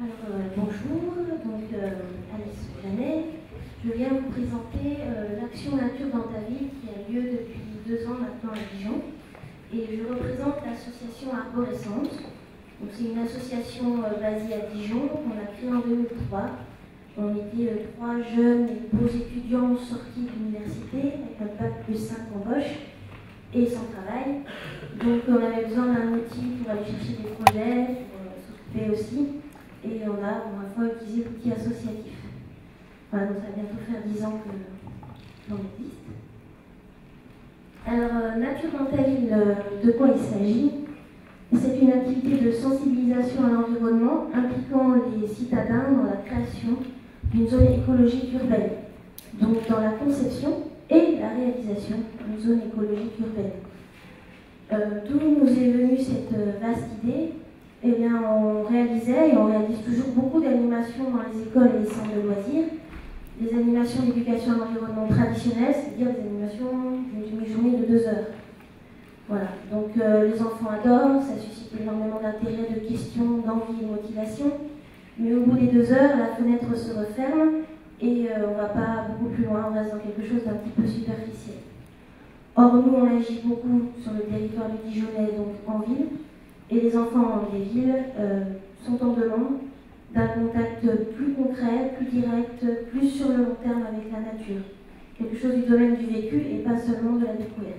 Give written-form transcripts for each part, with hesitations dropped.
Bonjour, Alice Janet. Je viens vous présenter l'action Nature dans ta vie qui a lieu depuis 2 ans maintenant à Dijon. Et je représente l'association Arborescence. C'est une association basée à Dijon qu'on a créée en 2003. On était 3 jeunes et beaux étudiants sortis de l'université avec un bac +5 en poche et sans travail. Donc on avait besoin d'un outil pour aller chercher des projets, pour s'occuper aussi. Et on a pour une fois utilisé l'outil associatif. Voilà, donc ça va bientôt faire 10 ans que l'on existe. Alors, Nature dans ta ville, de quoi il s'agit? C'est une activité de sensibilisation à l'environnement impliquant les citadins dans la création d'une zone écologique urbaine, donc dans la conception et la réalisation d'une zone écologique urbaine. D'où nous est venue cette vaste idée? Eh bien, on réalisait et on réalise toujours beaucoup d'animations dans les écoles et les centres de loisirs, des animations d'éducation à l'environnement traditionnelles, c'est-à-dire des animations d'une demi-journée de 2 heures. Voilà, donc les enfants adorent, ça suscite énormément d'intérêt, de questions, d'envie et de motivation. Mais au bout des 2 heures, la fenêtre se referme et on ne va pas beaucoup plus loin, on reste dans quelque chose d'un petit peu superficiel. Or, nous, on agit beaucoup sur le territoire du Dijonnais, donc en ville, et les enfants des villes sont en demande d'un contact plus concret, plus direct, plus sur le long terme avec la nature. Quelque chose du domaine du vécu et pas seulement de la découverte.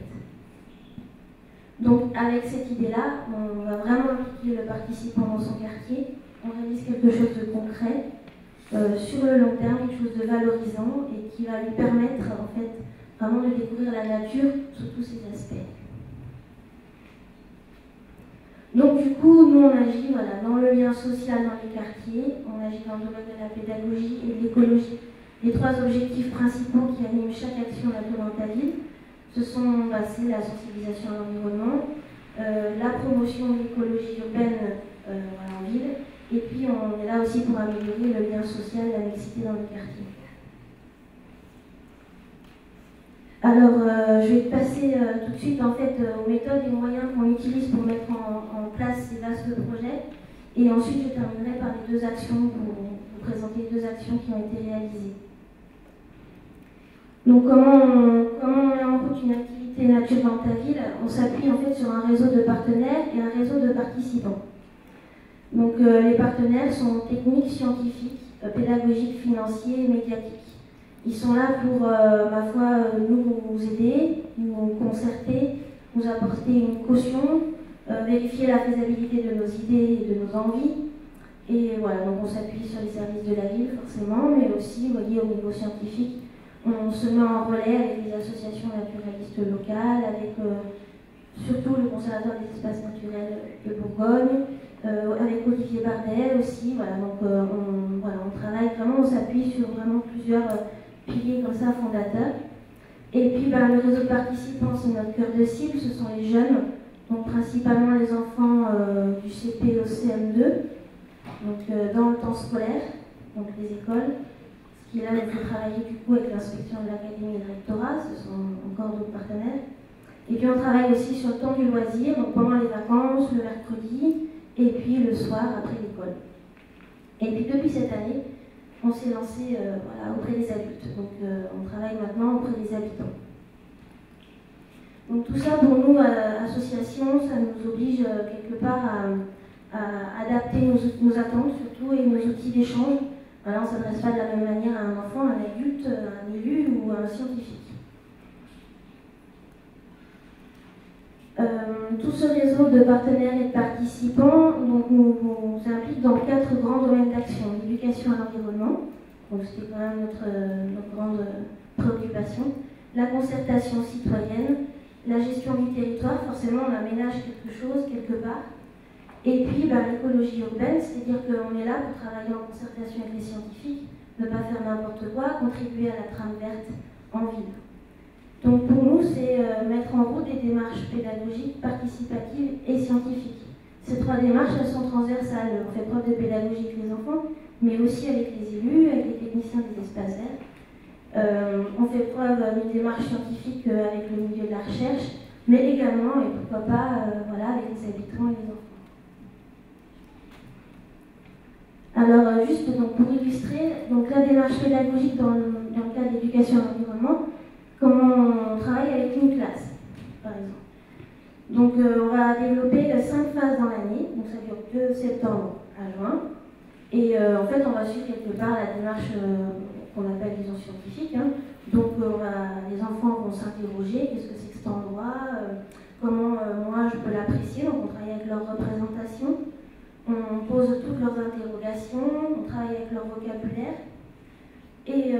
Donc avec cette idée-là, on va vraiment impliquer le participant dans son quartier, on réalise quelque chose de concret, sur le long terme, quelque chose de valorisant et qui va lui permettre en fait vraiment de découvrir la nature sous tous ses aspects. Donc du coup, nous on agit dans le lien social dans les quartiers, on agit dans le domaine de la pédagogie et de l'écologie. Les 3 objectifs principaux qui animent chaque action Nature dans ta ville, c'est la sensibilisation à l'environnement, la promotion de l'écologie urbaine en ville, et puis on est là aussi pour améliorer le lien social et la mixité dans les quartiers. Alors, je vais passer tout de suite en fait aux méthodes et aux moyens qu'on utilise pour mettre en place ces vastes projets. Et ensuite, je terminerai par les 2 actions pour vous présenter les 2 actions qui ont été réalisées. Donc, comment on met en route une activité nature dans ta ville? On s'appuie en fait sur un réseau de partenaires et un réseau de participants. Donc, les partenaires sont techniques, scientifiques, pédagogiques, financiers et médiatiques. Ils sont là pour, ma foi, nous aider, nous concerter, nous apporter une caution, vérifier la faisabilité de nos idées et de nos envies. Et voilà, donc on s'appuie sur les services de la ville forcément, mais aussi, vous voyez, au niveau scientifique, on se met en relais avec les associations naturalistes locales, avec surtout le conservatoire des espaces naturels de Bourgogne, avec Olivier Bardet aussi. Voilà, donc on travaille vraiment, on s'appuie sur vraiment plusieurs piliers comme ça fondateurs. Et puis le réseau de participants, c'est notre cœur de cible, ce sont les jeunes, donc principalement les enfants du CP au CM2, donc dans le temps scolaire, donc les écoles. Ce qui est là, il faut travailler du coup avec l'inspection de l'académie et le rectorat, ce sont encore d'autres partenaires. Et puis on travaille aussi sur le temps du loisir, donc pendant les vacances, le mercredi, et puis le soir après l'école. Et puis depuis cette année, on s'est lancé auprès des adultes. Donc on travaille maintenant auprès des habitants. Donc tout ça pour nous, association, ça nous oblige quelque part à adapter nos attentes surtout et nos outils d'échange. Voilà, on ne s'adresse pas de la même manière à un enfant, à un adulte, à un élu ou à un scientifique. Tout ce réseau de partenaires et de participants nous implique dans 4 grands domaines d'action. L'éducation à l'environnement, donc c'était quand même notre grande préoccupation. La concertation citoyenne, la gestion du territoire, forcément on aménage quelque chose quelque part. Et puis l'écologie urbaine, c'est-à-dire qu'on est là pour travailler en concertation avec les scientifiques, ne pas faire n'importe quoi, contribuer à la trame verte en ville. Donc pour nous, c'est mettre en route des démarches pédagogiques, participatives et scientifiques. Ces 3 démarches, elles sont transversales. On fait preuve de pédagogie avec les enfants, mais aussi avec les élus, avec les techniciens des espaces verts. On fait preuve d'une démarche scientifique avec le milieu de la recherche, mais également, et pourquoi pas, avec les habitants et les enfants. Alors, juste donc, pour illustrer donc, la démarche pédagogique dans le cadre de l'éducation à l'environnement, comment on travaille avec une classe, par exemple. Donc, on va développer 5 phases dans l'année, donc ça dure de septembre à juin. Et en fait, on va suivre quelque part la démarche qu'on appelle vision scientifique. Hein. Donc, les enfants vont s'interroger, qu'est-ce que c'est que cet endroit, comment moi je peux l'apprécier. Donc, on travaille avec leur représentation, on pose toutes leurs interrogations, on travaille avec leur vocabulaire. Et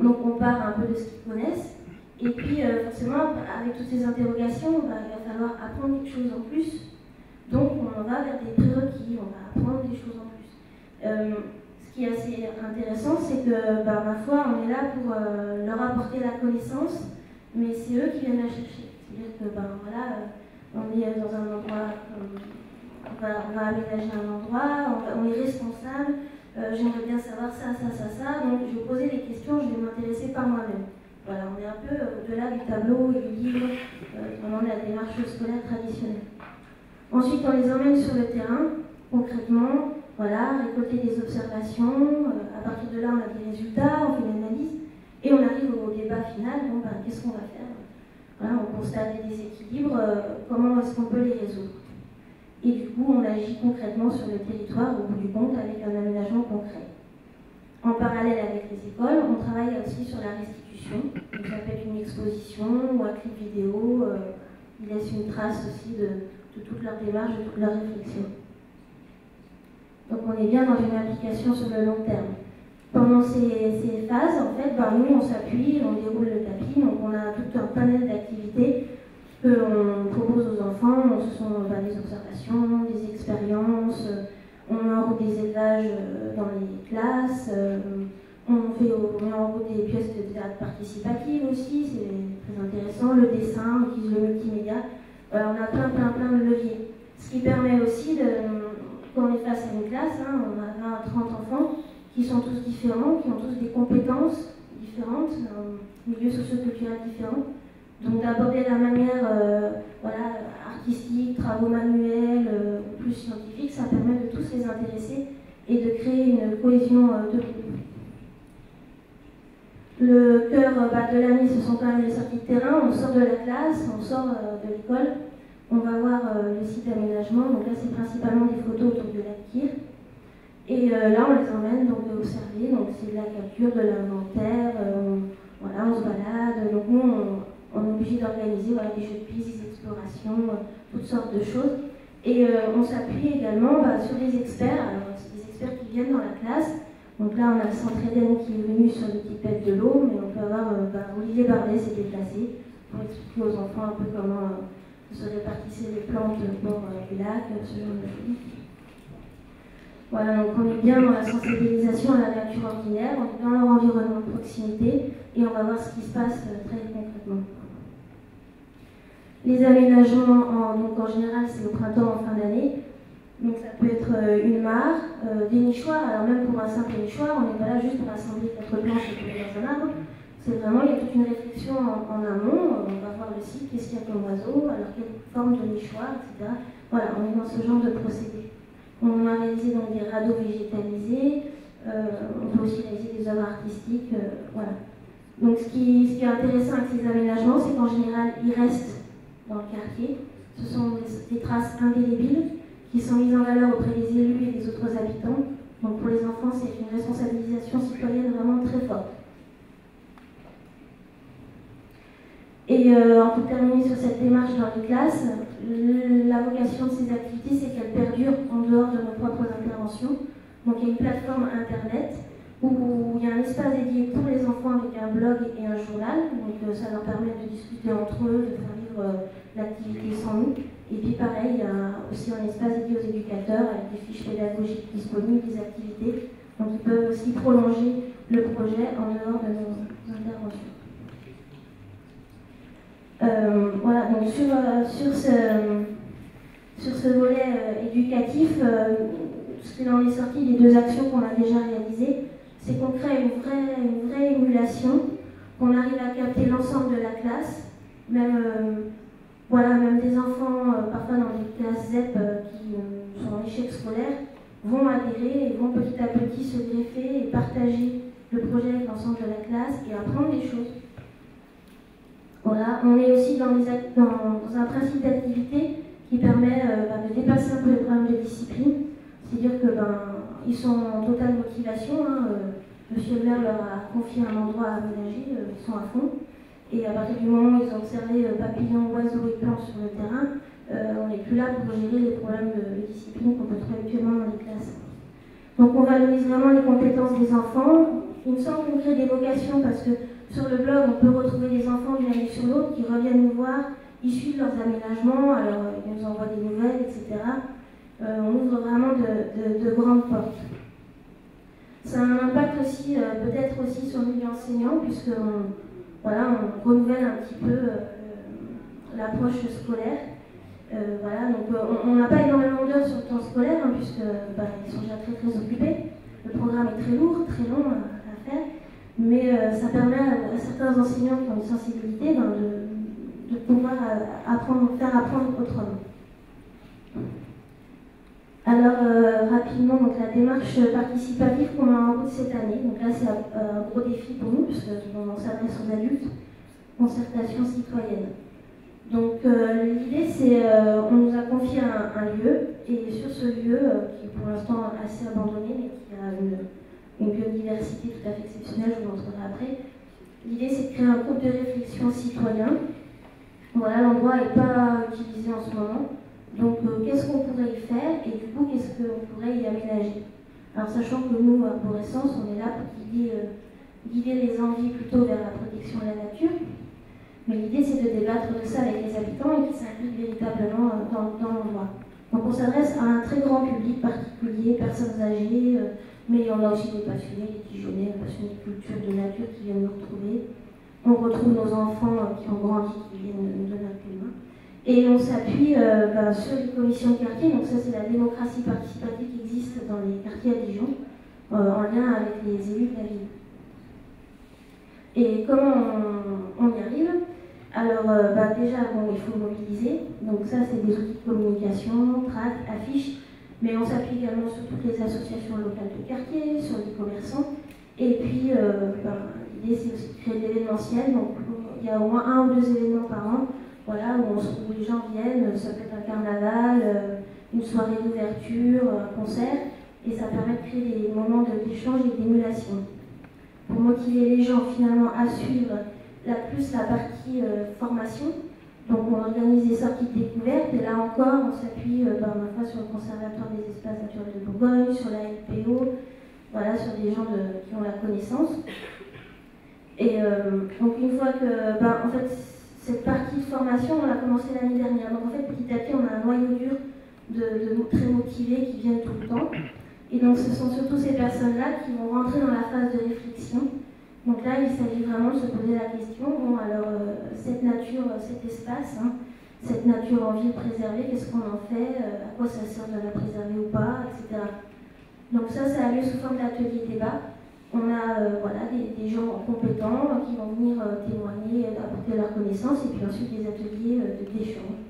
donc, on part un peu de ce qu'ils connaissent. Et puis, forcément, avec toutes ces interrogations, il va falloir apprendre quelque chose en plus. Donc, on va vers des prérequis, on va apprendre des choses en plus. Ce qui est assez intéressant, c'est que, ma foi, on est là pour leur apporter la connaissance, mais c'est eux qui viennent la chercher. C'est-à-dire que, on est dans un endroit, on va aménager un endroit, on est responsable, j'aimerais bien savoir ça, donc je vais poser des questions, je vais m'intéresser par moi-même. Voilà, on est un peu au-delà du tableau et du livre, vraiment de la démarche scolaire traditionnelle. Ensuite, on les emmène sur le terrain, concrètement, voilà, récolter des observations, à partir de là, on a des résultats, on fait une analyse, et on arrive au débat final, qu'est-ce qu'on va faire? Voilà, on constate des déséquilibres, comment est-ce qu'on peut les résoudre? Et du coup, on agit concrètement sur le territoire, au bout du compte, avec un aménagement concret. En parallèle avec les écoles, on travaille aussi sur la restitution. Donc, ça peut être une exposition ou un clip vidéo. Il laisse une trace aussi de toute leur démarche, de toute leur réflexion. Donc, on est bien dans une application sur le long terme. Pendant ces phases, en fait, nous, on s'appuie, on déroule le tapis. Donc, on a tout un panel d'activités qu'on propose aux enfants. Ce sont des observations, des expériences. On met en route des élevages dans les classes, on met en route des pièces de théâtre participatives aussi, c'est très intéressant, le dessin, on utilise le multimédia. Voilà, on a plein de leviers. Ce qui permet aussi, quand on est face à une classe, on a 20 à 30 enfants qui sont tous différents, qui ont tous des compétences différentes, un milieu socioculturel différent. Donc d'aborder la manière artistique, travaux manuels, plus scientifiques, ça permet de tous les intéresser et de créer une cohésion de groupe. Le cœur de l'année, ce sont quand même les sorties de terrain. On sort de la classe, on sort de l'école, on va voir le site d'aménagement. Donc là, c'est principalement des photos autour de la Kir. Et là, on les emmène donc observer. Donc c'est de la capture, de l'inventaire. On se balade. Donc nous, on est obligé d'organiser des jeux de piste, des explorations, toutes sortes de choses. Et on s'appuie également sur des experts. Alors, c'est des experts qui viennent dans la classe. Donc là, on a le centre Eden qui est venu sur le pipette de l'eau, mais on peut avoir Olivier Bardet s'est déplacé pour expliquer aux enfants un peu comment se répartissaient les plantes au bord du lac, ce genre de choses. Voilà, donc on est bien dans la sensibilisation à la nature ordinaire, on est dans leur environnement de proximité et on va voir ce qui se passe très concrètement. Les aménagements, en général, c'est au printemps, en fin d'année. Donc ça peut être une mare, des nichoirs. Alors même pour un simple nichoir, on n'est pas là juste pour assembler 4 planches et pour les dans un arbre. C'est vraiment, il y a toute une réflexion en amont. On va voir le site, qu'est-ce qu'il y a comme oiseau, alors quelle forme de nichoir, etc. Voilà, on est dans ce genre de procédé. On a réalisé donc des radeaux végétalisés. On peut aussi réaliser des œuvres artistiques. Voilà. Donc ce qui est intéressant avec ces aménagements, c'est qu'en général, ils restent dans le quartier. Ce sont des traces indélébiles qui sont mises en valeur auprès des élus et des autres habitants. Donc pour les enfants, c'est une responsabilisation citoyenne vraiment très forte. Et pour terminer sur cette démarche dans les classes, la vocation de ces activités, c'est qu'elles perdurent en dehors de nos propres interventions. Donc il y a une plateforme internet où il y a un espace dédié pour les enfants avec un blog et un journal. Donc ça leur permet de discuter entre eux, de faire vivre l'activité sans nous. Et puis pareil, il y a aussi un espace dédié aux éducateurs avec des fiches pédagogiques disponibles, des activités. Donc ils peuvent aussi prolonger le projet en dehors de nos interventions. Voilà, donc sur ce volet éducatif, ce qu'il en est sorti des 2 actions qu'on a déjà réalisées, c'est qu'on crée une vraie émulation, qu'on arrive à capter l'ensemble de la classe, même des enfants, parfois dans des classes ZEP qui sont en échec scolaire, vont adhérer et vont petit à petit se greffer et partager le projet avec l'ensemble de la classe et apprendre des choses. Voilà, on est aussi dans un principe d'activité qui permet de dépasser un peu les problèmes de discipline. C'est-à-dire que ils sont en totale motivation. Monsieur le maire leur a confié un endroit à aménager, ils sont à fond. Et à partir du moment où ils ont observé papillons, oiseaux et plantes sur le terrain, on n'est plus là pour gérer les problèmes de discipline qu'on peut trouver actuellement dans les classes. Donc on valorise vraiment les compétences des enfants. Il me semble qu'on crée des vocations parce que sur le blog, on peut retrouver des enfants d'une année sur l'autre qui reviennent nous voir, ils suivent leurs aménagements, alors ils nous envoient des nouvelles, etc. On ouvre vraiment de grandes portes. Ça a un impact aussi, peut-être aussi sur le milieu enseignant, puisqu'on on renouvelle un petit peu l'approche scolaire. Donc on n'a pas énormément d'heures sur le temps scolaire, puisqu'ils sont déjà très très occupés. Le programme est très lourd, très long à faire, mais ça permet à certains enseignants qui ont une sensibilité de pouvoir faire apprendre autrement. Alors, rapidement, donc, la démarche participative qu'on a en route cette année. Donc là, c'est un gros défi pour nous, puisqu'on s'adresse aux adultes, concertation citoyenne. Donc, l'idée, c'est on nous a confié un lieu, et sur ce lieu, qui est pour l'instant assez abandonné, mais qui a une biodiversité tout à fait exceptionnelle, je vous montrerai après. L'idée, c'est de créer un groupe de réflexion citoyen. Voilà, l'endroit n'est pas utilisé en ce moment. Donc, qu'est-ce qu'on pourrait y faire et du coup, qu'est-ce qu'on pourrait y aménager? Alors, sachant que nous, Arborescence, on est là pour guider les envies plutôt vers la protection de la nature. Mais l'idée, c'est de débattre de ça avec les habitants et qu'ils s'impliquent véritablement dans l'endroit. Donc, on s'adresse à un très grand public particulier, personnes âgées, mais il y en a aussi des passionnés, des Dijonnais, des passionnés de culture, de nature qui viennent nous retrouver. On retrouve nos enfants qui ont grandi, qui viennent nous donner un coup de main. Et on s'appuie sur les commissions de quartier, donc ça c'est la démocratie participative qui existe dans les quartiers à Dijon, en lien avec les élus de la ville. Et comment on y arrive? Alors déjà, il faut mobiliser, donc ça c'est des outils de communication, tracts, affiches, mais on s'appuie également sur toutes les associations locales de quartier, sur les commerçants, et puis l'idée c'est aussi de créer de l'événementiel, donc il y a au moins 1 ou 2 événements par an. Voilà, où les gens viennent, ça peut être un carnaval, une soirée d'ouverture, un concert, et ça permet de créer des moments d'échange et d'émulation. Pour motiver les gens finalement à suivre la partie formation, donc on organise des sorties de découverte, et là encore on s'appuie sur le Conservatoire des espaces naturels de Bourgogne, sur la LPO, voilà, sur des gens qui ont la connaissance. Et donc une fois que, en fait, cette partie de formation, on l'a commencé l'année dernière. Donc en fait, petit à petit, on a un noyau dur de très motivés qui viennent tout le temps. Et donc ce sont surtout ces personnes-là qui vont rentrer dans la phase de réflexion. Donc là, il s'agit vraiment de se poser la question, cette nature, cet espace, cette nature en ville préservée, qu'est-ce qu'on en fait, à quoi ça sert de la préserver ou pas, etc. Donc ça a lieu sous forme d'atelier débat. On a des gens compétents qui vont venir témoigner, apporter leurs connaissances, et puis ensuite des ateliers d'échange.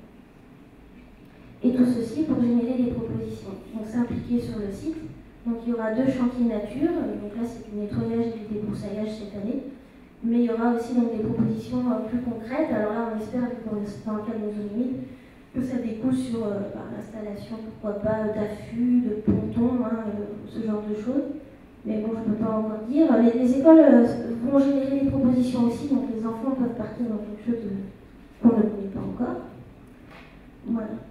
Et tout ceci pour générer des propositions. Donc s'impliquer sur le site. Donc il y aura 2 chantiers nature, donc là c'est du nettoyage et du débroussaillage cette année. Mais il y aura aussi donc, des propositions plus concrètes. Alors là on espère, dans le cadre de nos zones humides, que ça découle sur l'installation, pourquoi pas, d'affûts, de pontons, ce genre de choses. Mais bon, je ne peux pas encore dire. Les écoles vont générer des propositions aussi, donc les enfants peuvent partir dans quelque chose qu'on ne connaît pas encore. Voilà.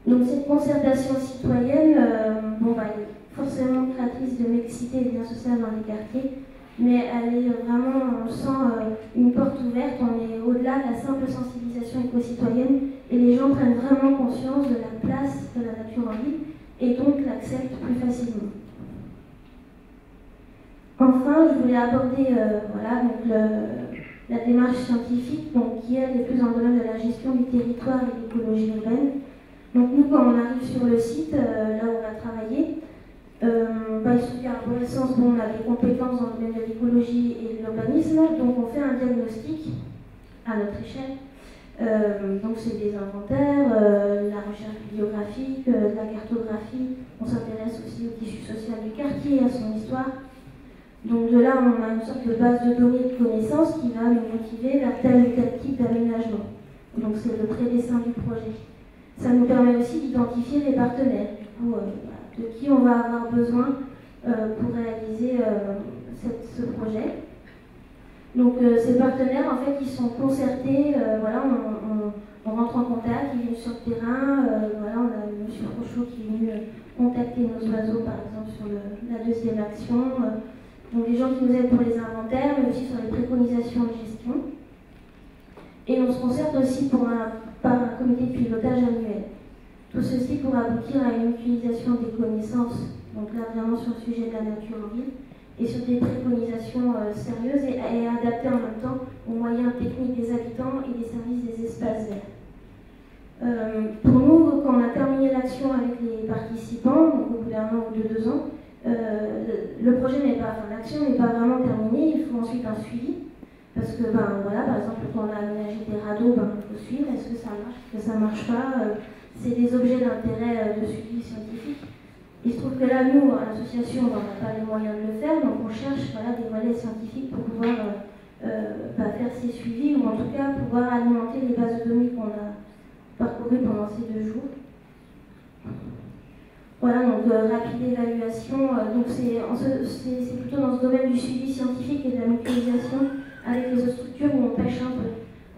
Donc cette concertation citoyenne, elle est forcément créatrice de mixité et de lien social dans les quartiers, mais elle est vraiment, on sent une porte ouverte, on est au-delà de la simple sensibilisation éco-citoyenne, et les gens prennent vraiment conscience de la place de la nature en ville, et donc l'acceptent plus facilement. Enfin, je voulais aborder la démarche scientifique, qui elle est plus dans le domaine de la gestion du territoire et de l'écologie urbaine. Donc nous, quand on arrive sur le site, là où on a travaillé, il se trouve qu'à Arborescence, on a des compétences dans le domaine de l'écologie et de l'urbanisme, donc on fait un diagnostic à notre échelle. Donc c'est des inventaires, la recherche bibliographique, la cartographie, on s'intéresse aussi à son histoire. Donc de là, on a une sorte de base de données de connaissances qui va nous motiver vers tel ou tel type d'aménagement. Donc c'est le prédessin du projet. Ça nous permet aussi d'identifier les partenaires, du coup, de qui on va avoir besoin pour réaliser ce projet. Donc ces partenaires, en fait, ils sont concertés, voilà, on rentre en contact, ils viennent sur le terrain, voilà, on a M. Frochot qui est venu contacter nos oiseaux, par exemple, sur la deuxième action, donc des gens qui nous aident pour les inventaires, mais aussi sur les préconisations de gestion. Et on se concerte aussi par un comité de pilotage annuel. Tout ceci pour aboutir à une utilisation des connaissances, donc là vraiment sur le sujet de la nature en ville, et sur des préconisations sérieuses et adaptées en même temps aux moyens techniques des habitants et des services des espaces verts. Pour nous, quand on a terminé l'action avec les participants, donc au bout d'un an ou de 2 ans, le projet n'est pas, enfin, l'action n'est pas vraiment terminée, il faut ensuite un suivi. Parce que, voilà, par exemple, quand on a aménagé des radeaux, il faut suivre, est-ce que ça marche, est-ce que ça ne marche pas, c'est des objets d'intérêt de suivi scientifique. Il se trouve que là, nous, à l'association, on n'a pas les moyens de le faire, donc on cherche voilà, des relais scientifiques pour pouvoir faire ces suivis, ou en tout cas pouvoir alimenter les bases de données qu'on a parcourues pendant ces 2 jours. Voilà, donc rapide évaluation, donc c'est plutôt dans ce domaine du suivi scientifique et de la mutualisation avec les autres structures où on pêche un peu.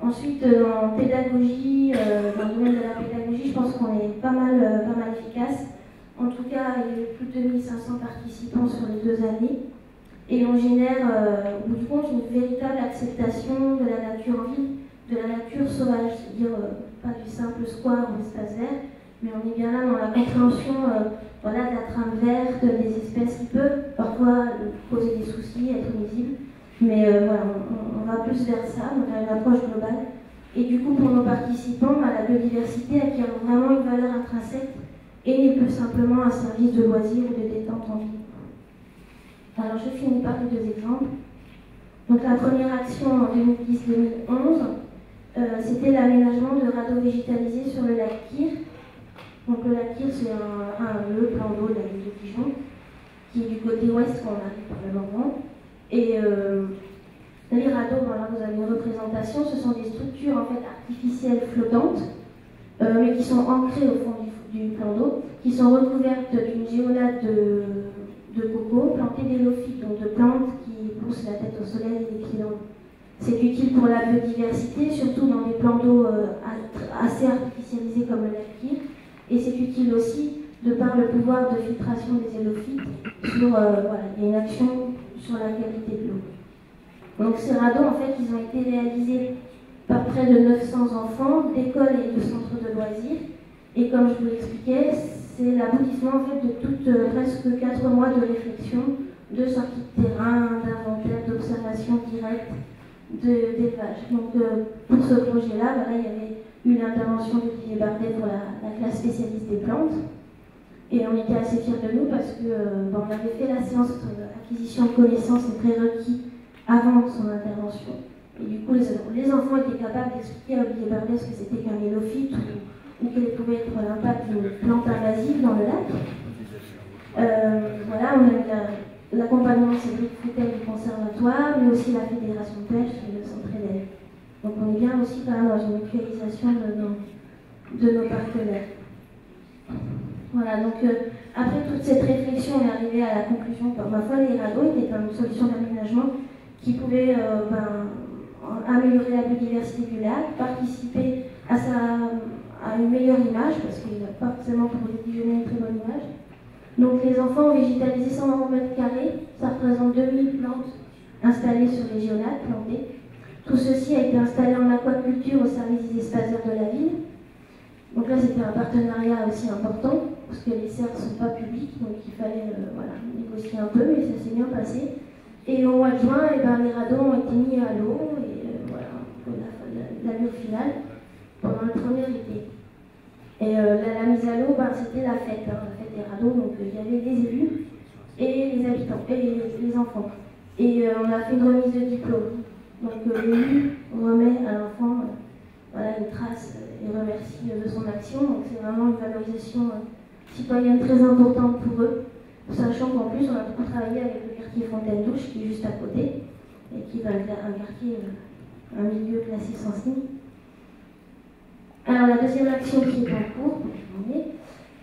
Ensuite, en pédagogie, dans le domaine de la pédagogie, je pense qu'on est pas mal efficace. En tout cas, il y a eu plus de 2500 participants sur les 2 années. Et on génère, au bout du compte, une véritable acceptation de la nature en ville, de la nature sauvage, c'est-à-dire pas du simple square ou espace vert, mais on est bien là dans la compréhension voilà, de la trame verte, des espèces qui peuvent parfois poser des soucis, être nuisibles. Mais voilà, on va plus vers ça, donc à une approche globale. Et du coup, pour nos participants, la biodiversité acquiert vraiment une valeur intrinsèque et n'est plus simplement un service de loisirs ou de détente en ville. Alors je finis par les 2 exemples. Donc la première action en 2010-2011, c'était l'aménagement de radeaux végétalisés sur le lac Kyr. Donc le lac Kyr, c'est le plan d'eau de la ville de Dijon, qui est du côté ouest quand on arrive par le Morvan. Et les radeaux, voilà, vous avez une représentation, ce sont des structures en fait artificielles flottantes, mais qui sont ancrées au fond du plan d'eau, qui sont recouvertes d'une géonate de coco, plantées d'élophytes, donc de plantes qui poussent la tête au soleil et les pieds dans l'eau. C'est utile pour la biodiversité, surtout dans des plans d'eau assez artificialisés comme le lac Kyr, et c'est utile aussi de par le pouvoir de filtration des élophytes sur voilà, il y a une action sur la qualité de l'eau. Donc ces radeaux, en fait, ils ont été réalisés par près de 900 enfants d'écoles et de centres de loisirs. Et comme je vous l'expliquais, c'est l'aboutissement en fait de presque 4 mois de réflexion, de sortie de terrain, d'inventaire, d'observation directe, d'élevage. Donc pour ce projet-là, voilà, il y avait eu l'intervention d'Olivier Bardet pour la classe spécialiste des plantes. Et on était assez fiers de nous parce que on avait fait la séance d'acquisition de connaissances et prérequis avant son intervention. Et du coup, les enfants étaient capables d'expliquer à Olivier Bardet ce que c'était qu'un mélophyte ou quel pouvait être l'impact d'une plante invasive dans le lac. Voilà, on a eu l'accompagnement de Cédric Foutel du conservatoire, mais aussi la fédération de pêche et le centre élève. Donc on est bien aussi quand même dans une mutualisation de nos partenaires. Voilà, donc après toute cette réflexion, on est arrivé à la conclusion que, ma foi, les radeaux étaient une solution d'aménagement qui pouvait améliorer la biodiversité du lac, participer à une meilleure image, parce qu'il n'a pas forcément pour les Dijonnais une très bonne image. Donc les enfants ont végétalisé 120 mètres carrés, ça représente 2000 plantes installées sur les géonates, plantées. Tout ceci a été installé en aquaculture au service des espaces verts de la ville. Donc là, c'était un partenariat aussi important, parce que les serres ne sont pas publiques, donc il fallait voilà, négocier un peu, mais ça s'est bien passé. Et au mois de juin, les radeaux ont été mis à l'eau, et voilà, l'allure finale, pendant le premier été. Et la mise à l'eau, c'était la fête des radeaux, donc il y avait les élus et les habitants, et les enfants. Et on a fait une remise de diplôme. Donc l'élu remet à l'enfant voilà, une trace et remercie de son action. Donc c'est vraiment une valorisation citoyenne très importante pour eux. sachant qu'en plus on a beaucoup travaillé avec le quartier Fontaine-Douche qui est juste à côté et qui est un quartier, un milieu classé sans signe. Alors la deuxième action qui est en cours,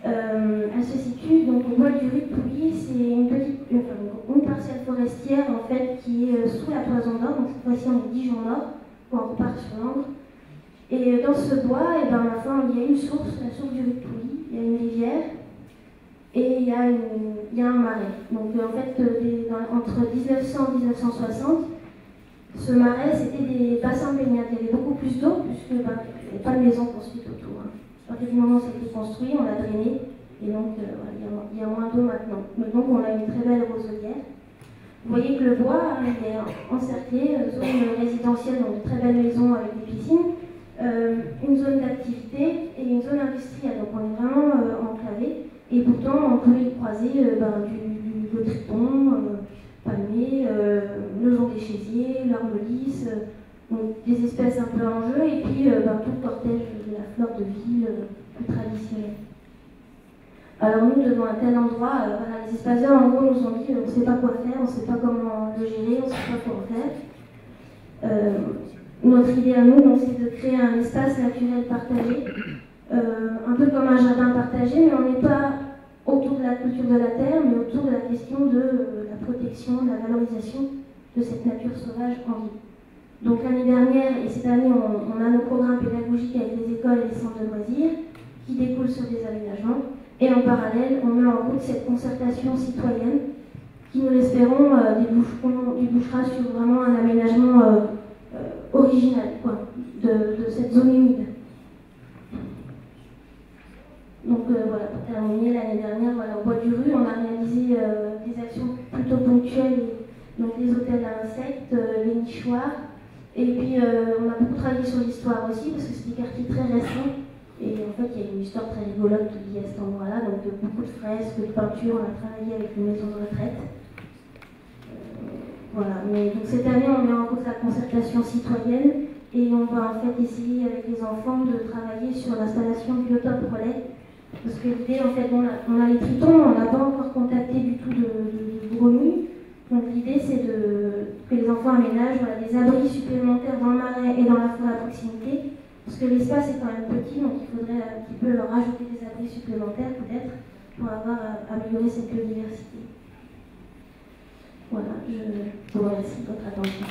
elle se situe donc au bois du Rue de Pouilly. C'est une parcelle forestière en fait qui est sous la toison d'or, donc cette fois-ci on est Dijon Nord, où on repart sur Langres. Et dans ce bois, et ben, enfin, il y a une source, la source du Rue de Pouilly, il y a une rivière et il y a un marais. Donc en fait, entre 1900 et 1960, ce marais c'était des bassins baignades. Il y avait beaucoup plus d'eau puisque il n'y avait pas de maison construite autour. À partir du moment où ça a été construit, on l'a drainé et donc il y a moins d'eau maintenant. Mais donc on a une très belle roselière. Vous voyez que le bois il est encerclé, zone résidentielle, donc de très belles maisons avec des piscines. Une zone d'activité et une zone industrielle. Donc on est vraiment enclavé et pourtant on peut y croiser du triton, palmier, le jonc des chaisiers, l'ormelis, donc des espèces un peu en jeu et puis tout le cortège de la flore de ville plus traditionnelle. Alors nous, devant un tel endroit, les espaces verts en gros nous ont dit on ne sait pas quoi faire, on ne sait pas comment le gérer, on ne sait pas quoi en faire. Notre idée à nous, c'est de créer un espace naturel partagé, un peu comme un jardin partagé, mais on n'est pas autour de la culture de la terre, mais autour de la question de la protection, de la valorisation de cette nature sauvage en vie. Donc l'année dernière et cette année, on a nos programmes pédagogiques avec les écoles et les centres de loisirs qui découlent sur des aménagements. Et en parallèle, on met en route cette concertation citoyenne qui, nous l'espérons, débouchera sur vraiment un aménagement original de cette zone humide. Donc voilà, pour terminer, l'année dernière, au Bois du Rue, on a réalisé des actions plutôt ponctuelles, donc les hôtels à insectes, les nichoirs, et puis on a beaucoup travaillé sur l'histoire aussi, parce que c'est des quartiers très récents, et en fait il y a une histoire très rigolote liée à cet endroit-là, donc beaucoup de fresques, de peintures, on a travaillé avec une maison de retraite. Voilà, mais donc cette année on met en route la concertation citoyenne et on va en fait essayer avec les enfants de travailler sur l'installation de biotopes relais. Parce que l'idée, en fait, on a les tritons, on n'a pas encore contacté du tout de grenouilles. Donc l'idée c'est que les enfants aménagent des abris supplémentaires dans le marais et dans la forêt à proximité. Parce que l'espace est quand même petit, donc il faudrait un petit peu leur rajouter des abris supplémentaires peut-être pour améliorer cette biodiversité. Voilà, je vous remercie de votre attention.